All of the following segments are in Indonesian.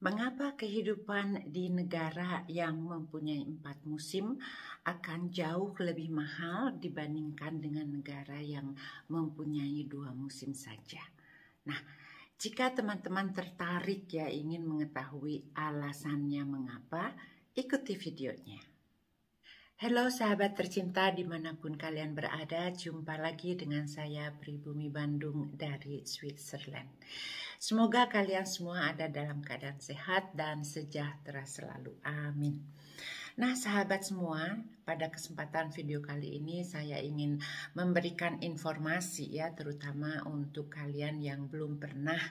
Mengapa kehidupan di negara yang mempunyai 4 musim akan jauh lebih mahal dibandingkan dengan negara yang mempunyai 2 musim saja? Nah, jika teman-teman tertarik ya ingin mengetahui alasannya mengapa, ikuti videonya. Halo sahabat tercinta dimanapun kalian berada, jumpa lagi dengan saya Pribumi Bandung dari Switzerland. Semoga kalian semua ada dalam keadaan sehat dan sejahtera selalu. Amin. Nah sahabat semua, pada kesempatan video kali ini saya ingin memberikan informasi ya, terutama untuk kalian yang belum pernah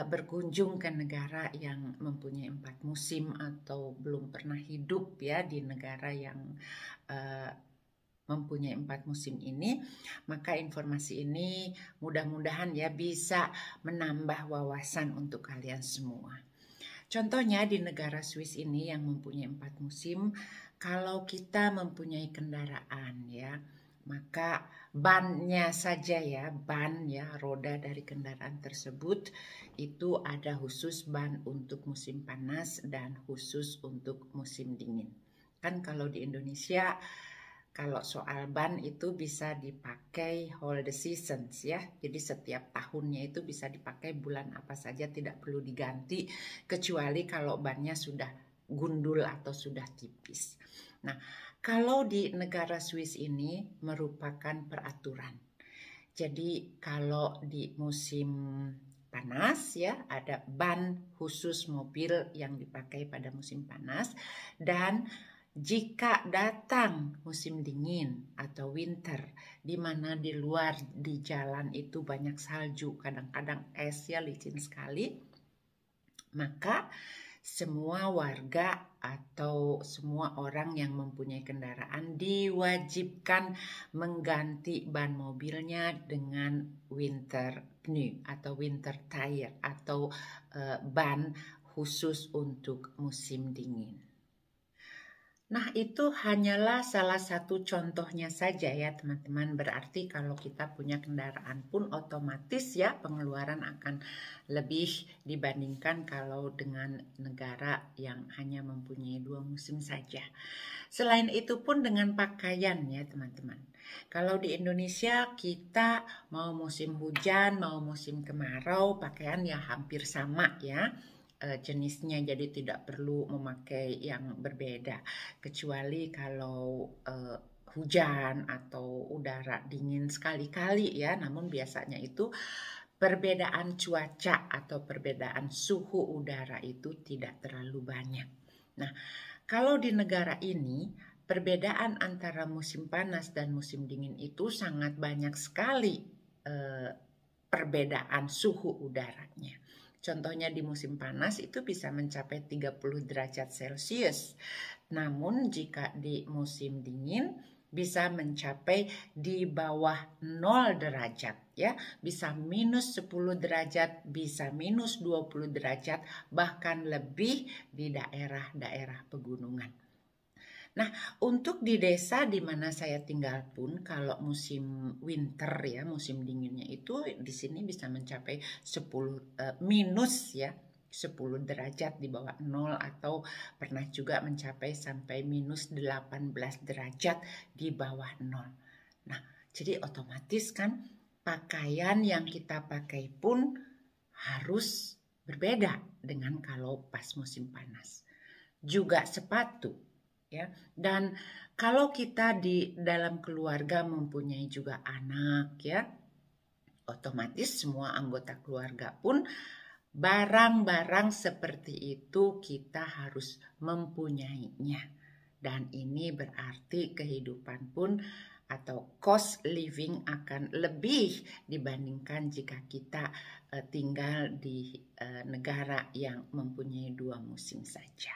berkunjung ke negara yang mempunyai 4 musim atau belum pernah hidup ya di negara yang mempunyai 4 musim ini, maka informasi ini mudah-mudahan ya bisa menambah wawasan untuk kalian semua. Contohnya di negara Swiss ini yang mempunyai 4 musim, kalau kita mempunyai kendaraan ya, maka bannya saja ya, ban ya, roda dari kendaraan tersebut itu ada khusus ban untuk musim panas dan khusus untuk musim dingin. Kan kalau di Indonesia, kalau soal ban itu bisa dipakai whole the seasons ya. Jadi setiap tahunnya itu bisa dipakai bulan apa saja, tidak perlu diganti kecuali kalau bannya sudah gundul atau sudah tipis. Nah, kalau di negara Swiss ini merupakan peraturan. Jadi kalau di musim panas ya ada ban khusus mobil yang dipakai pada musim panas, dan jika datang musim dingin atau winter di mana di luar di jalan itu banyak salju, kadang-kadang es ya, licin sekali, maka semua warga atau semua orang yang mempunyai kendaraan diwajibkan mengganti ban mobilnya dengan winter pneu atau winter tire atau ban khusus untuk musim dingin. Nah, itu hanyalah salah satu contohnya saja ya teman-teman. Berarti kalau kita punya kendaraan pun otomatis ya pengeluaran akan lebih dibandingkan kalau dengan negara yang hanya mempunyai 2 musim saja. Selain itu pun dengan pakaian ya teman-teman. Kalau di Indonesia kita mau musim hujan, mau musim kemarau, pakaian ya hampir sama ya jenisnya, jadi tidak perlu memakai yang berbeda kecuali kalau hujan atau udara dingin sekali-kali ya, namun biasanya itu perbedaan cuaca atau perbedaan suhu udara itu tidak terlalu banyak. Nah, kalau di negara ini perbedaan antara musim panas dan musim dingin itu sangat banyak sekali perbedaan suhu udaranya. Contohnya di musim panas itu bisa mencapai 30 derajat Celcius. Namun jika di musim dingin bisa mencapai di bawah 0 derajat ya. Bisa minus 10 derajat, bisa minus 20 derajat, bahkan lebih di daerah-daerah pegunungan. Nah, untuk di desa di mana saya tinggal pun kalau musim winter ya, musim dinginnya itu di sini bisa mencapai 10 minus ya, 10 derajat di bawah 0 atau pernah juga mencapai sampai minus 18 derajat di bawah 0. Nah, jadi otomatis kan pakaian yang kita pakai pun harus berbeda dengan kalau pas musim panas. Juga sepatu ya. Dan kalau kita di dalam keluarga mempunyai juga anak ya, otomatis semua anggota keluarga pun barang-barang seperti itu kita harus mempunyainya. Dan ini berarti kehidupan pun atau cost living akan lebih dibandingkan jika kita tinggal di negara yang mempunyai 2 musim saja.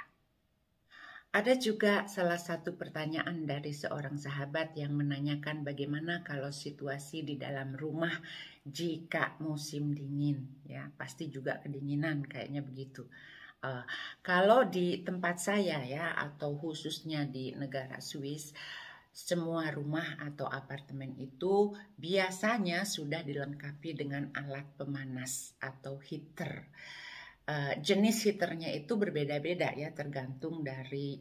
Ada juga salah satu pertanyaan dari seorang sahabat yang menanyakan bagaimana kalau situasi di dalam rumah jika musim dingin, ya pasti juga kedinginan kayaknya begitu. Kalau di tempat saya ya atau khususnya di negara Swiss, semua rumah atau apartemen itu biasanya sudah dilengkapi dengan alat pemanas atau heater. jenis heaternya itu berbeda-beda ya, tergantung dari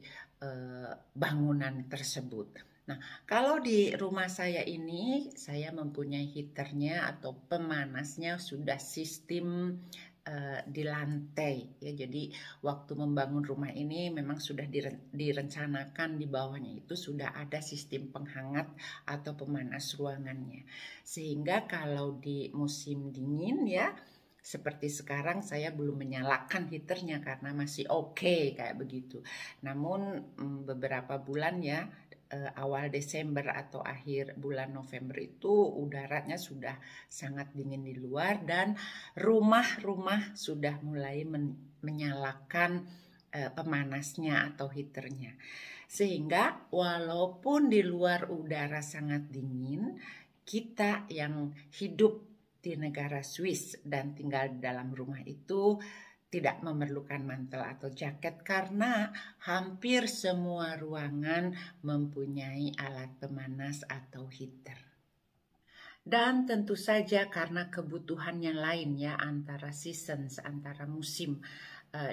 bangunan tersebut. Nah, kalau di rumah saya ini, saya mempunyai heaternya atau pemanasnya sudah sistem di lantai ya. Jadi waktu membangun rumah ini memang sudah direncanakan di bawahnya itu sudah ada sistem penghangat atau pemanas ruangannya. Sehingga kalau di musim dingin ya, seperti sekarang saya belum menyalakan heaternya karena masih oke kayak begitu. Namun beberapa bulan ya, awal Desember atau akhir bulan November itu udaranya sudah sangat dingin di luar dan rumah-rumah sudah mulai menyalakan pemanasnya atau heaternya. Sehingga walaupun di luar udara sangat dingin, kita yang hidup di negara Swiss dan tinggal di dalam rumah itu tidak memerlukan mantel atau jaket karena hampir semua ruangan mempunyai alat pemanas atau heater. Dan tentu saja karena kebutuhan yang lain ya, antara seasons, antara musim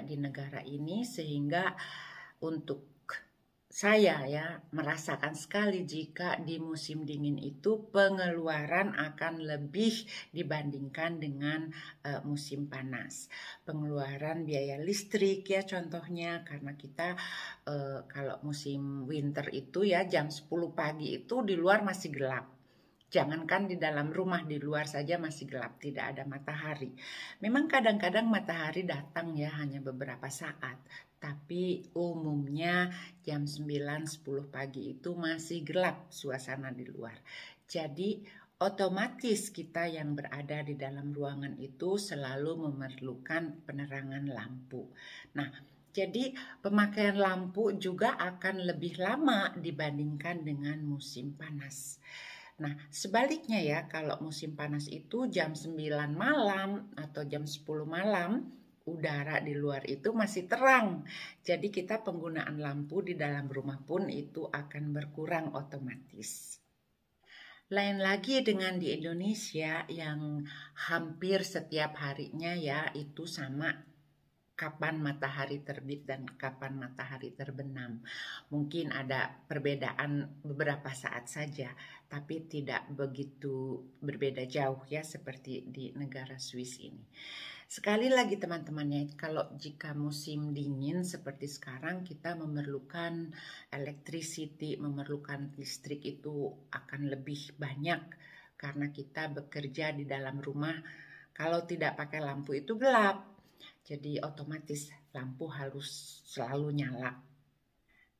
di negara ini, sehingga untuk saya ya merasakan sekali jika di musim dingin itu pengeluaran akan lebih dibandingkan dengan musim panas. Pengeluaran biaya listrik ya contohnya, karena kita kalau musim winter itu ya jam 10 pagi itu di luar masih gelap. Jangankan di dalam rumah, di luar saja masih gelap, tidak ada matahari. Memang kadang-kadang matahari datang ya hanya beberapa saat, tapi umumnya jam 9-10 pagi itu masih gelap suasana di luar. Jadi otomatis kita yang berada di dalam ruangan itu selalu memerlukan penerangan lampu. Nah, jadi pemakaian lampu juga akan lebih lama dibandingkan dengan musim panas. Nah, sebaliknya ya, kalau musim panas itu jam 9 malam atau jam 10 malam, udara di luar itu masih terang. Jadi kita penggunaan lampu di dalam rumah pun itu akan berkurang otomatis. Lain lagi dengan di Indonesia yang hampir setiap harinya ya itu sama kapan matahari terbit dan kapan matahari terbenam. Mungkin ada perbedaan beberapa saat saja, tapi tidak begitu berbeda jauh ya seperti di negara Swiss ini. Sekali lagi teman-temannya, kalau jika musim dingin seperti sekarang kita memerlukan electricity, memerlukan listrik itu akan lebih banyak karena kita bekerja di dalam rumah. Kalau tidak pakai lampu itu gelap. Jadi otomatis lampu harus selalu nyala.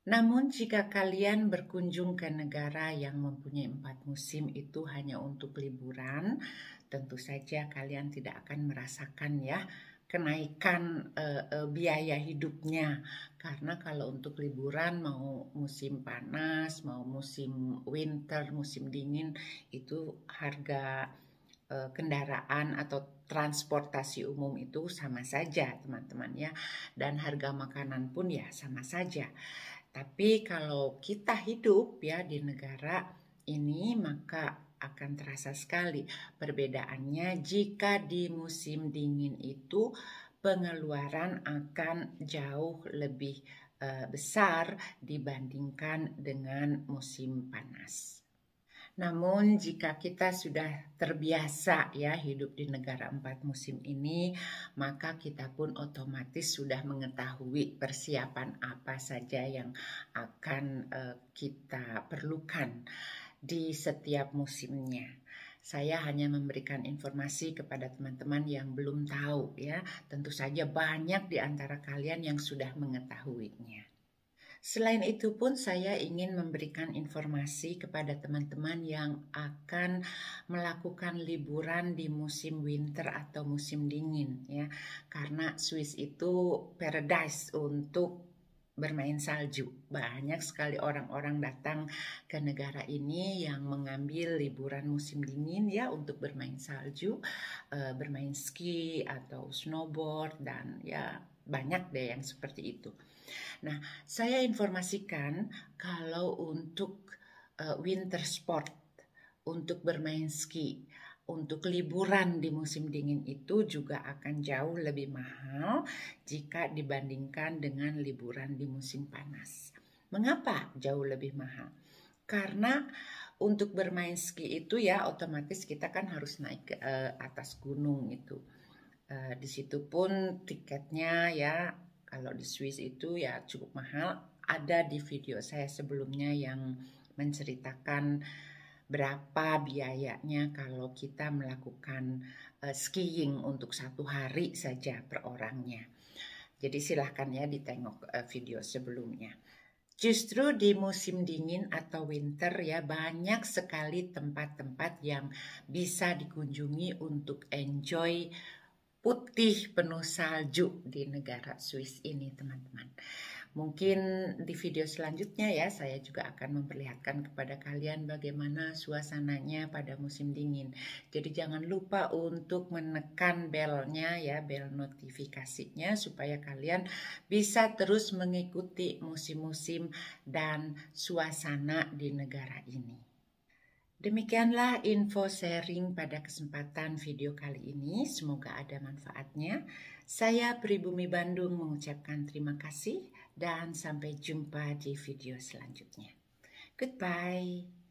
Namun jika kalian berkunjung ke negara yang mempunyai 4 musim itu hanya untuk liburan, tentu saja kalian tidak akan merasakan ya kenaikan biaya hidupnya. Karena kalau untuk liburan mau musim panas, mau musim winter, musim dingin itu harga kendaraan atau transportasi umum itu sama saja teman-teman ya, dan harga makanan pun ya sama saja. Tapi kalau kita hidup ya di negara ini maka akan terasa sekali perbedaannya jika di musim dingin itu pengeluaran akan jauh lebih besar dibandingkan dengan musim panas. Namun jika kita sudah terbiasa ya hidup di negara 4 musim ini, maka kita pun otomatis sudah mengetahui persiapan apa saja yang akan kita perlukan di setiap musimnya. Saya hanya memberikan informasi kepada teman-teman yang belum tahu ya. Tentu saja banyak di antara kalian yang sudah mengetahuinya. Selain itu pun saya ingin memberikan informasi kepada teman-teman yang akan melakukan liburan di musim winter atau musim dingin ya. Karena Swiss itu paradise untuk bermain salju. Banyak sekali orang-orang datang ke negara ini yang mengambil liburan musim dingin ya untuk bermain salju, bermain ski atau snowboard dan ya banyak deh yang seperti itu. Nah, saya informasikan kalau untuk winter sport, untuk bermain ski untuk liburan di musim dingin itu juga akan jauh lebih mahal jika dibandingkan dengan liburan di musim panas. Mengapa jauh lebih mahal? Karena untuk bermain ski itu ya otomatis kita kan harus naik ke atas gunung itu. Di situ pun tiketnya ya kalau di Swiss itu ya cukup mahal. Ada di video saya sebelumnya yang menceritakan berapa biayanya kalau kita melakukan skiing untuk 1 hari saja per orangnya. Jadi silahkan ya ditengok video sebelumnya. Justru di musim dingin atau winter ya banyak sekali tempat-tempat yang bisa dikunjungi untuk enjoy putih penuh salju di negara Swiss ini teman-teman. Mungkin di video selanjutnya ya saya juga akan memperlihatkan kepada kalian bagaimana suasananya pada musim dingin. Jadi jangan lupa untuk menekan belnya ya, bel notifikasinya supaya kalian bisa terus mengikuti musim-musim dan suasana di negara ini. Demikianlah info sharing pada kesempatan video kali ini. Semoga ada manfaatnya. Saya Pribumi Bandung mengucapkan terima kasih dan sampai jumpa di video selanjutnya. Goodbye.